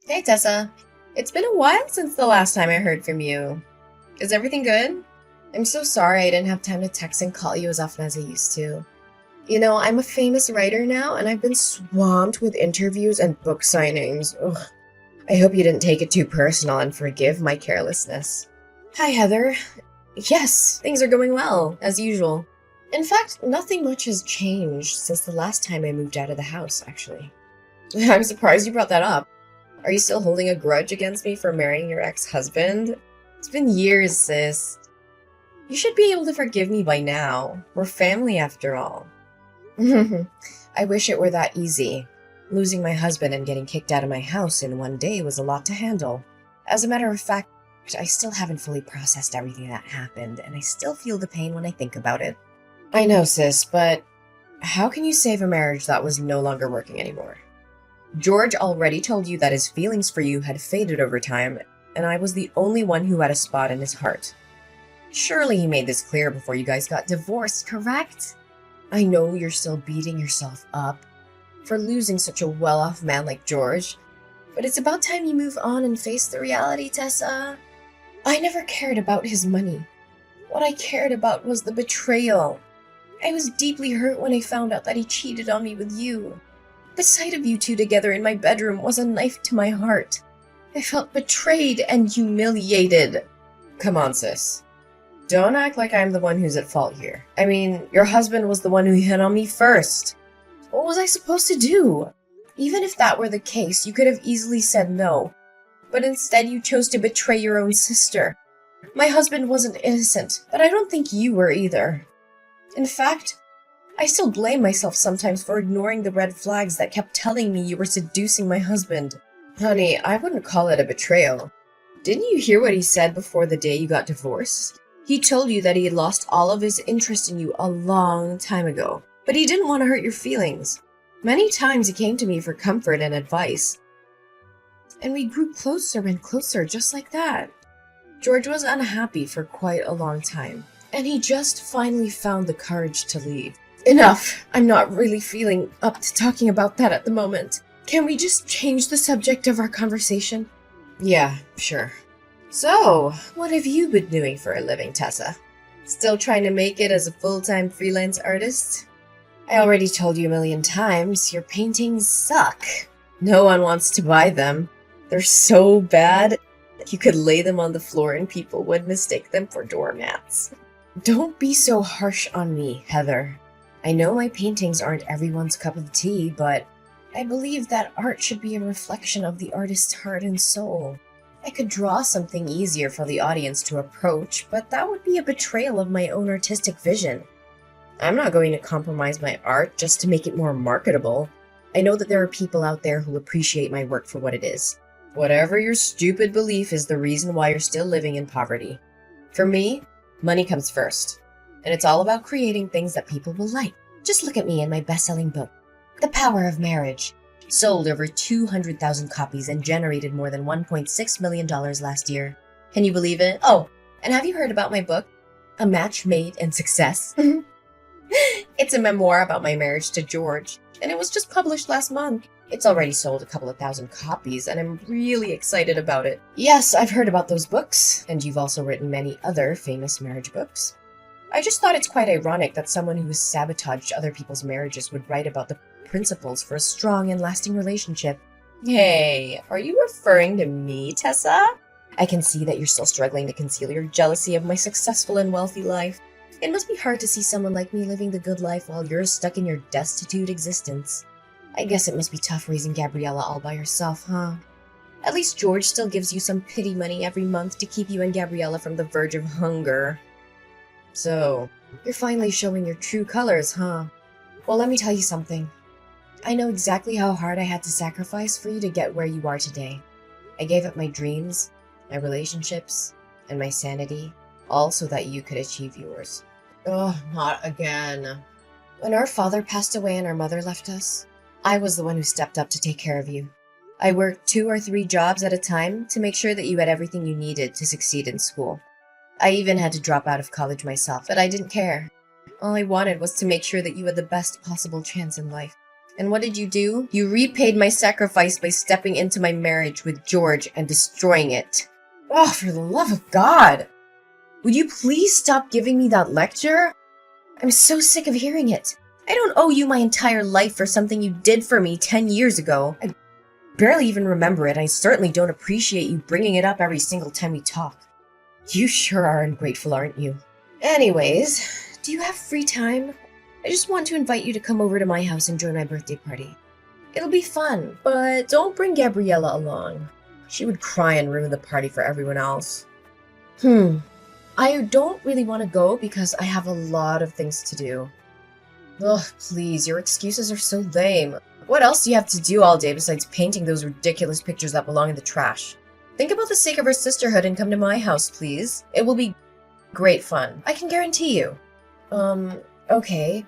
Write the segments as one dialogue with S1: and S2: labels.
S1: Hey Tessa, it's been a while since the last time I heard from you. Is everything good? I'm so sorry I didn't have time to text and call you as often as I used to. I'm a famous writer now and I've been swamped with interviews and book signings. Ugh. I hope you didn't take it too personal and forgive my carelessness. Hi Heather. Yes, things are going well, as usual. In fact, nothing much has changed since the last time I moved out of the house, actually. I'm surprised you brought that up. Are you still holding a grudge against me for marrying your ex-husband? It's been years, sis. You should be able to forgive me by now. We're family after all. I wish it were that easy. Losing my husband and getting kicked out of my house in one day was a lot to handle. As a matter of fact, I still haven't fully processed everything that happened, and I still feel the pain when I think about it. I know, sis, but how can you save a marriage that was no longer working anymore? George already told you that his feelings for you had faded over time, and I was the only one who had a spot in his heart. Surely he made this clear before you guys got divorced, correct? I know you're still beating yourself up for losing such a well-off man like George, but it's about time you move on and face the reality, Tessa. I never cared about his money. What I cared about was the betrayal. I was deeply hurt when I found out that he cheated on me with you. The sight of you two together in my bedroom was a knife to my heart. I felt betrayed and humiliated. Come on, sis. Don't act like I'm the one who's at fault here. I mean, your husband was the one who hit on me first. What was I supposed to do? Even if that were the case, you could have easily said no. But instead you chose to betray your own sister. My husband wasn't innocent, but I don't think you were either. In fact, I still blame myself sometimes for ignoring the red flags that kept telling me you were seducing my husband. Honey, I wouldn't call it a betrayal. Didn't you hear what he said before the day you got divorced? He told you that he had lost all of his interest in you a long time ago, but he didn't want to hurt your feelings. Many times he came to me for comfort and advice, and we grew closer and closer just like that. George was unhappy for quite a long time, and he just finally found the courage to leave. Enough! I'm not really feeling up to talking about that at the moment. Can we just change the subject of our conversation? Yeah, sure. So, what have you been doing for a living, Tessa? Still trying to make it as a full-time freelance artist? I already told you a million times, your paintings suck. No one wants to buy them. They're so bad, you could lay them on the floor and people would mistake them for doormats. Don't be so harsh on me, Heather. I know my paintings aren't everyone's cup of tea, but I believe that art should be a reflection of the artist's heart and soul. I could draw something easier for the audience to approach, but that would be a betrayal of my own artistic vision. I'm not going to compromise my art just to make it more marketable. I know that there are people out there who appreciate my work for what it is. Whatever your stupid belief is the reason why you're still living in poverty. For me, money comes first. And it's all about creating things that people will like. Just look at me and my best-selling book, The Power of Marriage. Sold over 200,000 copies and generated more than $1.6 million last year. Can you believe it? Oh, and have you heard about my book, A Match Made in Success? It's a memoir about my marriage to George, and it was just published last month. It's already sold a couple of thousand copies, and I'm really excited about it. Yes, I've heard about those books, and you've also written many other famous marriage books. I just thought it's quite ironic that someone who has sabotaged other people's marriages would write about the principles for a strong and lasting relationship. Hey, are you referring to me, Tessa? I can see that you're still struggling to conceal your jealousy of my successful and wealthy life. It must be hard to see someone like me living the good life while you're stuck in your destitute existence. I guess it must be tough raising Gabriella all by yourself, huh? At least George still gives you some pity money every month to keep you and Gabriella from the verge of hunger. So, you're finally showing your true colors, huh? Well, let me tell you something. I know exactly how hard I had to sacrifice for you to get where you are today. I gave up my dreams, my relationships, and my sanity, all so that you could achieve yours. Oh, not again. When our father passed away and our mother left us, I was the one who stepped up to take care of you. I worked 2 or 3 jobs at a time to make sure that you had everything you needed to succeed in school. I even had to drop out of college myself, but I didn't care. All I wanted was to make sure that you had the best possible chance in life. And what did you do? You repaid my sacrifice by stepping into my marriage with George and destroying it. Oh, for the love of God! Would you please stop giving me that lecture? I'm so sick of hearing it. I don't owe you my entire life for something you did for me 10 years ago. I barely even remember it. I certainly don't appreciate you bringing it up every single time we talk. You sure are ungrateful, aren't you? Anyways, do you have free time? I just want to invite you to come over to my house and join my birthday party. It'll be fun, but don't bring Gabriella along. She would cry and ruin the party for everyone else. I don't really want to go because I have a lot of things to do. Ugh, please, your excuses are so lame. What else do you have to do all day besides painting those ridiculous pictures that belong in the trash? Think about the sake of our sisterhood and come to my house, please. It will be great fun. I can guarantee you. Okay.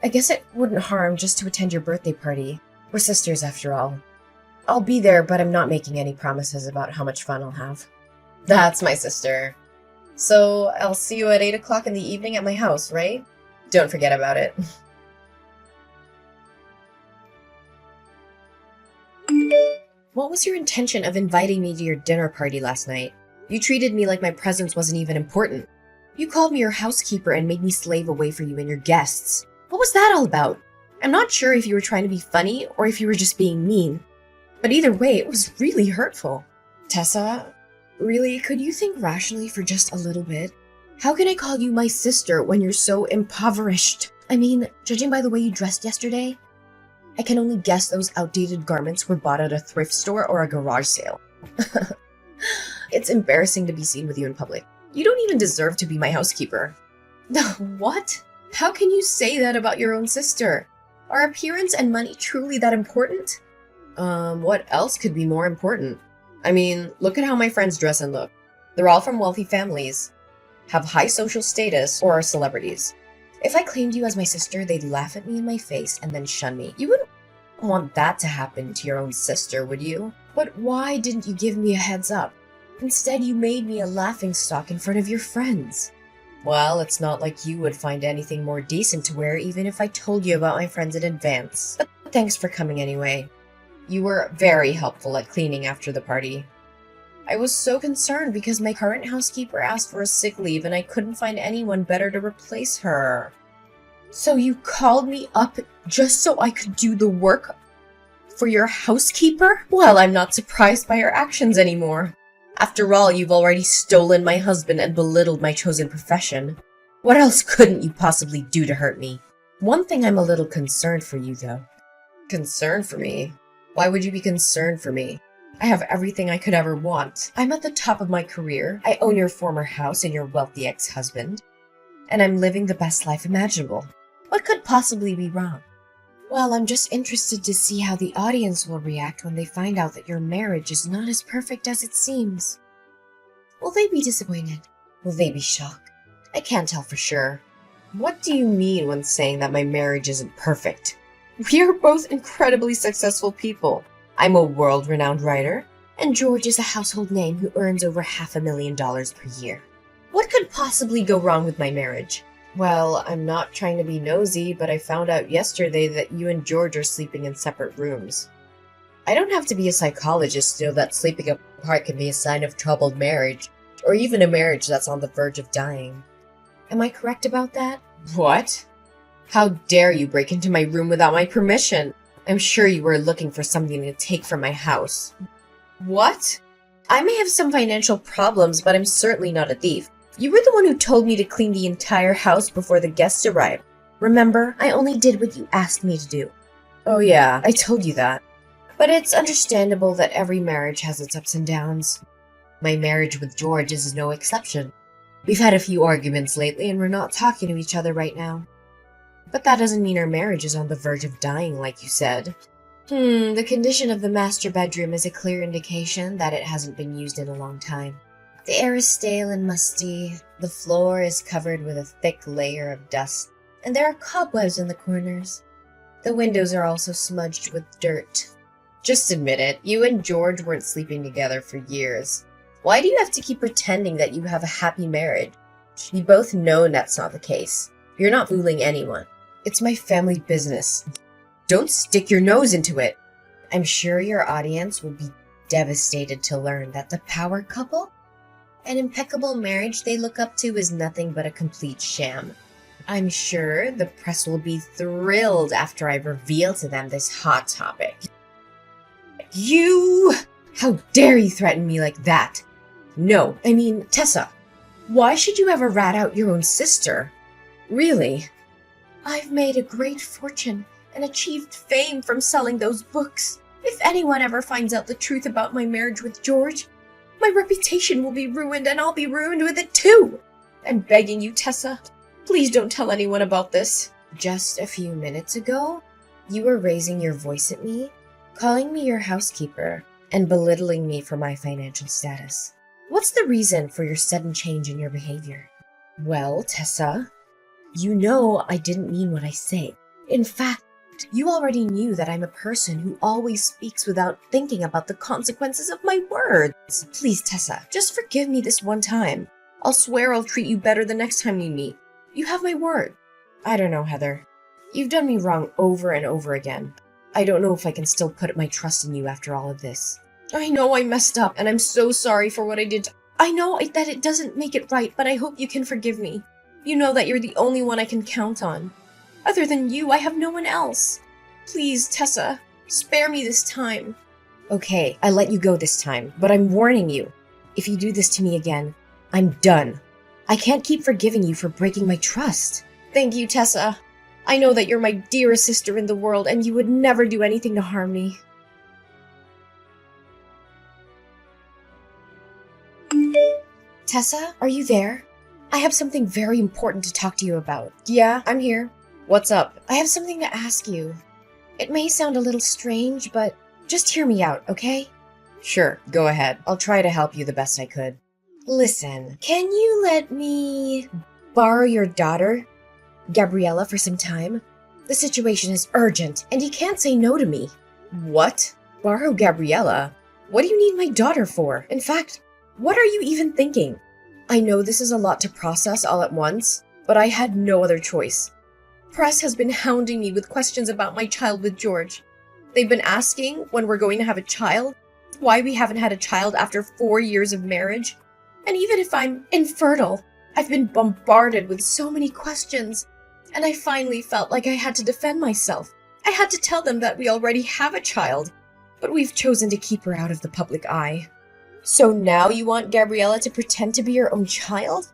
S1: I guess it wouldn't harm just to attend your birthday party. We're sisters after all. I'll be there, but I'm not making any promises about how much fun I'll have. That's my sister. So I'll see you at 8 o'clock in the evening at my house, right? Don't forget about it. What was your intention of inviting me to your dinner party last night? You treated me like my presence wasn't even important. You called me your housekeeper and made me slave away for you and your guests. What was that all about? I'm not sure if you were trying to be funny or if you were just being mean. But either way, it was really hurtful. Tessa, really, could you think rationally for just a little bit? How can I call you my sister when you're so impoverished? I mean, judging by the way you dressed yesterday, I can only guess those outdated garments were bought at a thrift store or a garage sale. It's embarrassing to be seen with you in public. You don't even deserve to be my housekeeper. What? How can you say that about your own sister? Are appearance and money truly that important? What else could be more important? I mean, look at how my friends dress and look. They're all from wealthy families, have high social status, or are celebrities. If I claimed you as my sister, they'd laugh at me in my face and then shun me. You wouldn't want that to happen to your own sister, would you? But why didn't you give me a heads up? Instead, you made me a laughingstock in front of your friends. Well, it's not like you would find anything more decent to wear even if I told you about my friends in advance. But thanks for coming anyway. You were very helpful at cleaning after the party. I was so concerned because my current housekeeper asked for a sick leave and I couldn't find anyone better to replace her. So you called me up just so I could do the work for your housekeeper? Well, I'm not surprised by your actions anymore. After all, you've already stolen my husband and belittled my chosen profession. What else couldn't you possibly do to hurt me? One thing I'm a little concerned for you, though. Concerned for me? Why would you be concerned for me? I have everything I could ever want. I'm at the top of my career. I own your former house and your wealthy ex-husband. And I'm living the best life imaginable. What could possibly be wrong? Well, I'm just interested to see how the audience will react when they find out that your marriage is not as perfect as it seems. Will they be disappointed? Will they be shocked? I can't tell for sure. What do you mean when saying that my marriage isn't perfect? We are both incredibly successful people. I'm a world-renowned writer, and George is a household name who earns over $500,000 per year. What could possibly go wrong with my marriage? Well, I'm not trying to be nosy, but I found out yesterday that you and George are sleeping in separate rooms. I don't have to be a psychologist to know that sleeping apart can be a sign of troubled marriage, or even a marriage that's on the verge of dying. Am I correct about that? What? How dare you break into my room without my permission? I'm sure you were looking for something to take from my house. What? I may have some financial problems, but I'm certainly not a thief. You were the one who told me to clean the entire house before the guests arrived. Remember, I only did what you asked me to do. Oh yeah, I told you that. But it's understandable that every marriage has its ups and downs. My marriage with George is no exception. We've had a few arguments lately and we're not talking to each other right now. But that doesn't mean our marriage is on the verge of dying, like you said. The condition of the master bedroom is a clear indication that it hasn't been used in a long time. The air is stale and musty, the floor is covered with a thick layer of dust, and there are cobwebs in the corners. The windows are also smudged with dirt. Just admit it, you and George weren't sleeping together for years. Why do you have to keep pretending that you have a happy marriage? We both know that's not the case. You're not fooling anyone. It's my family business. Don't stick your nose into it. I'm sure your audience will be devastated to learn that the power couple, an impeccable marriage they look up to, is nothing but a complete sham. I'm sure the press will be thrilled after I reveal to them this hot topic. You! How dare you threaten me like that? No, I mean, Tessa, why should you ever rat out your own sister? Really? I've made a great fortune and achieved fame from selling those books. If anyone ever finds out the truth about my marriage with George, my reputation will be ruined and I'll be ruined with it too. I'm begging you, Tessa, please don't tell anyone about this. Just a few minutes ago, you were raising your voice at me, calling me your housekeeper, and belittling me for my financial status. What's the reason for your sudden change in your behavior? Well, Tessa, you know I didn't mean what I say. In fact, you already knew that I'm a person who always speaks without thinking about the consequences of my words. Please, Tessa, just forgive me this one time. I'll swear I'll treat you better the next time we meet. You have my word. I don't know, Heather. You've done me wrong over and over again. I don't know if I can still put my trust in you after all of this. I know I messed up, and I'm so sorry for what I did. I know that it doesn't make it right, but I hope you can forgive me. You know that you're the only one I can count on. Other than you, I have no one else. Please, Tessa, spare me this time. Okay, I let you go this time, but I'm warning you. If you do this to me again, I'm done. I can't keep forgiving you for breaking my trust. Thank you, Tessa. I know that you're my dearest sister in the world, and you would never do anything to harm me. Tessa, are you there? I have something very important to talk to you about. Yeah, I'm here. What's up? I have something to ask you. It may sound a little strange, but just hear me out, okay? Sure, go ahead. I'll try to help you the best I could. Listen, can you let me borrow your daughter, Gabriella, for some time? The situation is urgent, and you can't say no to me. What? Borrow Gabriella? What do you need my daughter for? In fact, what are you even thinking? I know this is a lot to process all at once, but I had no other choice. Press has been hounding me with questions about my child with George. They've been asking when we're going to have a child, why we haven't had a child after 4 years of marriage, and even if I'm infertile. I've been bombarded with so many questions, and I finally felt like I had to defend myself. I had to tell them that we already have a child, but we've chosen to keep her out of the public eye. So now you want Gabriella to pretend to be your own child?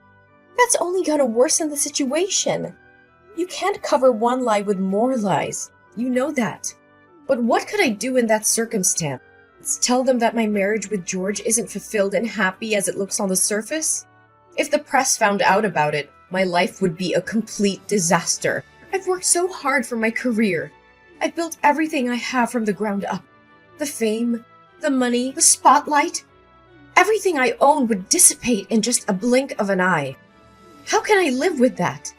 S1: That's only gonna worsen the situation. You can't cover one lie with more lies. You know that. But what could I do in that circumstance? Tell them that my marriage with George isn't fulfilled and happy as it looks on the surface? If the press found out about it, my life would be a complete disaster. I've worked so hard for my career. I've built everything I have from the ground up. The fame, the money, the spotlight. Everything I own would dissipate in just a blink of an eye. How can I live with that?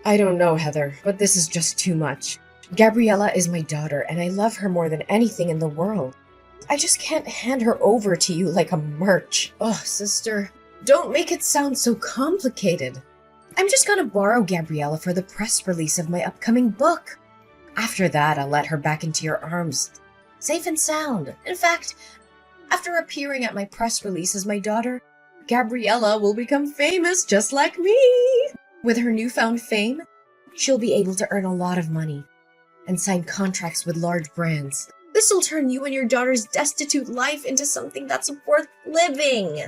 S1: I don't know, Heather, but this is just too much. Gabriella is my daughter, and I love her more than anything in the world. I just can't hand her over to you like a merch. Oh, sister, don't make it sound so complicated. I'm just gonna borrow Gabriella for the press release of my upcoming book. After that, I'll let her back into your arms, safe and sound. In fact, after appearing at my press release as my daughter, Gabriella will become famous just like me. With her newfound fame, she'll be able to earn a lot of money and sign contracts with large brands. This will turn you and your daughter's destitute life into something that's worth living.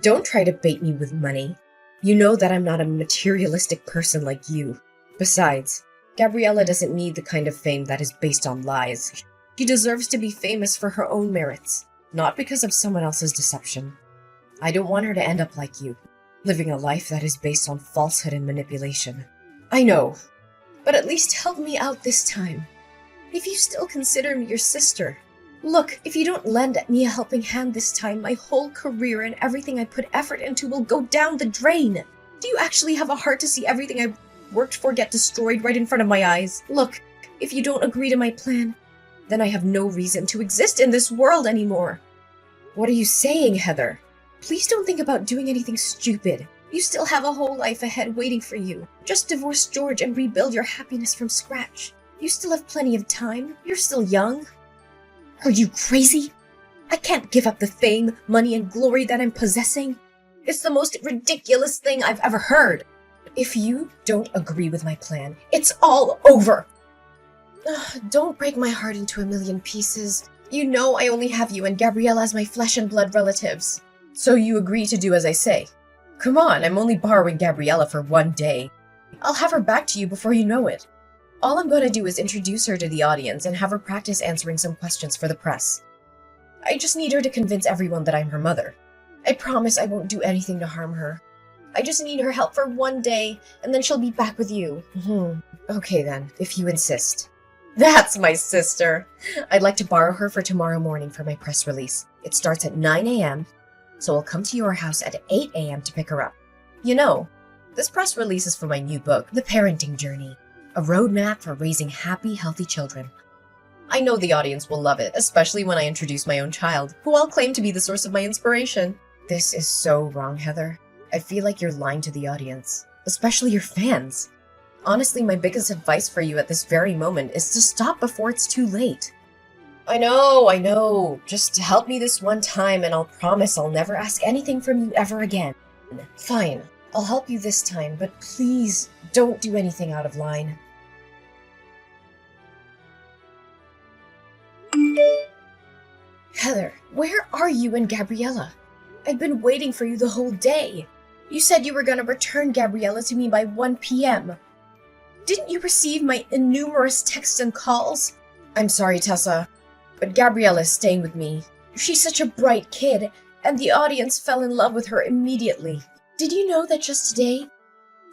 S1: Don't try to bait me with money. You know that I'm not a materialistic person like you. Besides, Gabriella doesn't need the kind of fame that is based on lies. She deserves to be famous for her own merits, not because of someone else's deception. I don't want her to end up like you, living a life that is based on falsehood and manipulation. I know, but at least help me out this time. If you still consider me your sister. Look, if you don't lend me a helping hand this time, my whole career and everything I put effort into will go down the drain. Do you actually have a heart to see everything I've worked for get destroyed right in front of my eyes? Look, if you don't agree to my plan, then I have no reason to exist in this world anymore. What are you saying, Heather? Please don't think about doing anything stupid. You still have a whole life ahead waiting for you. Just divorce George and rebuild your happiness from scratch. You still have plenty of time. You're still young. Are you crazy? I can't give up the fame, money, and glory that I'm possessing. It's the most ridiculous thing I've ever heard. If you don't agree with my plan, it's all over. Don't break my heart into a million pieces. You know I only have you and Gabriella as my flesh and blood relatives. So you agree to do as I say? Come on, I'm only borrowing Gabriella for one day. I'll have her back to you before you know it. All I'm going to do is introduce her to the audience and have her practice answering some questions for the press. I just need her to convince everyone that I'm her mother. I promise I won't do anything to harm her. I just need her help for one day, and then she'll be back with you. Okay then, if you insist. That's my sister! I'd like to borrow her for tomorrow morning for my press release. It starts at 9 a.m., so I'll come to your house at 8 a.m. to pick her up. You know, this press release is for my new book, The Parenting Journey, a roadmap for raising happy, healthy children. I know the audience will love it, especially when I introduce my own child, who I'll claim to be the source of my inspiration. This is so wrong, Heather. I feel like you're lying to the audience, especially your fans. Honestly, my biggest advice for you at this very moment is to stop before it's too late. I know. Just help me this one time and I'll promise I'll never ask anything from you ever again. Fine, I'll help you this time, but please don't do anything out of line. Heather, where are you and Gabriella? I've been waiting for you the whole day. You said you were going to return Gabriella to me by 1 p.m. Didn't you receive my innumerous texts and calls? I'm sorry, Tessa, but Gabriella is staying with me. She's such a bright kid, and the audience fell in love with her immediately. Did you know that just today,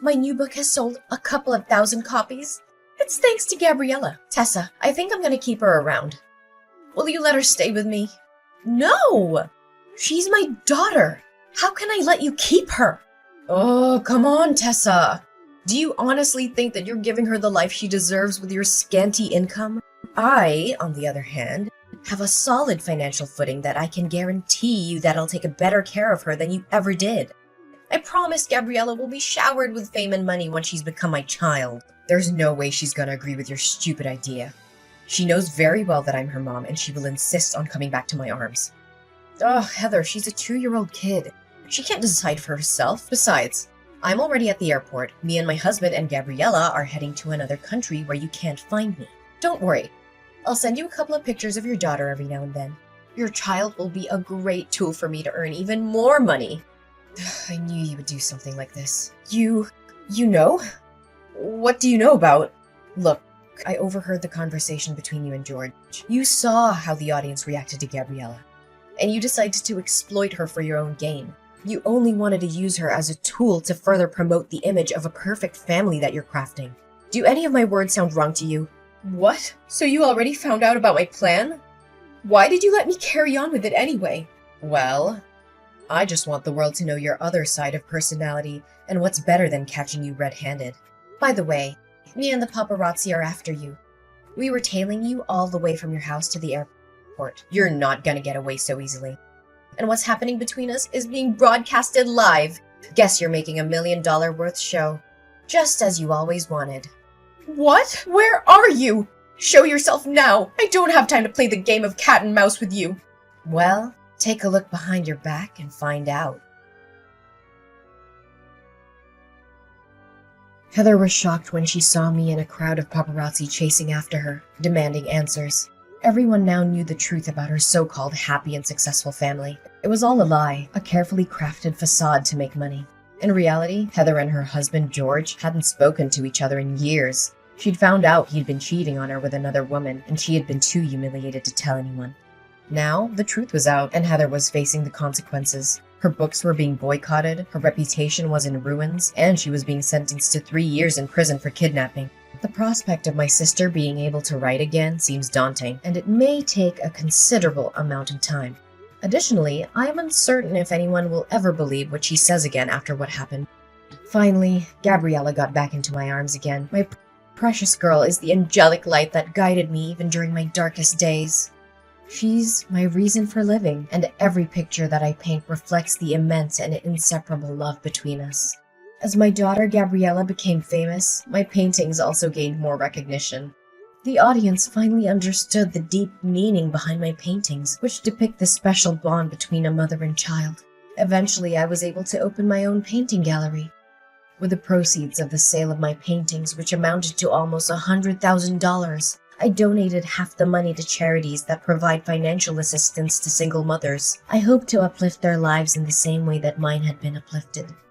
S1: my new book has sold a couple of thousand copies? It's thanks to Gabriella. Tessa, I think I'm going to keep her around. Will you let her stay with me? No! She's my daughter. How can I let you keep her? Oh, come on, Tessa. Do you honestly think that you're giving her the life she deserves with your scanty income? I, on the other hand, have a solid financial footing that I can guarantee you that I'll take a better care of her than you ever did. I promise Gabriella will be showered with fame and money when she's become my child. There's no way she's gonna agree with your stupid idea. She knows very well that I'm her mom and she will insist on coming back to my arms. Oh, Heather, she's a 2-year-old kid. She can't decide for herself. Besides, I'm already at the airport. Me and my husband and Gabriella are heading to another country where you can't find me. Don't worry. I'll send you a couple of pictures of your daughter every now and then. Your child will be a great tool for me to earn even more money. I knew you would do something like this. You know? What do you know about? Look, I overheard the conversation between you and George. You saw how the audience reacted to Gabriella, and you decided to exploit her for your own gain. You only wanted to use her as a tool to further promote the image of a perfect family that you're crafting. Do any of my words sound wrong to you? What? So you already found out about my plan? Why did you let me carry on with it anyway? Well, I just want the world to know your other side of personality, and what's better than catching you red-handed. By the way, me and the paparazzi are after you. We were tailing you all the way from your house to the airport. You're not gonna get away so easily. And what's happening between us is being broadcasted live. Guess you're making $1 million worth show. Just as you always wanted. What? Where are you? Show yourself now. I don't have time to play the game of cat and mouse with you. Well, take a look behind your back and find out. Heather was shocked when she saw me in a crowd of paparazzi chasing after her, demanding answers. Everyone now knew the truth about her so-called happy and successful family. It was all a lie, a carefully crafted facade to make money. In reality, Heather and her husband George hadn't spoken to each other in years. She'd found out he'd been cheating on her with another woman, and she had been too humiliated to tell anyone. Now, the truth was out, and Heather was facing the consequences. Her books were being boycotted, her reputation was in ruins, and she was being sentenced to 3 years in prison for kidnapping. The prospect of my sister being able to write again seems daunting, and it may take a considerable amount of time. Additionally, I am uncertain if anyone will ever believe what she says again after what happened. Finally, Gabriella got back into my arms again. My precious girl is the angelic light that guided me even during my darkest days. She's my reason for living, and every picture that I paint reflects the immense and inseparable love between us. As my daughter Gabriella became famous, my paintings also gained more recognition. The audience finally understood the deep meaning behind my paintings, which depict the special bond between a mother and child. Eventually, I was able to open my own painting gallery. With the proceeds of the sale of my paintings, which amounted to almost $100,000, I donated half the money to charities that provide financial assistance to single mothers. I hope to uplift their lives in the same way that mine had been uplifted.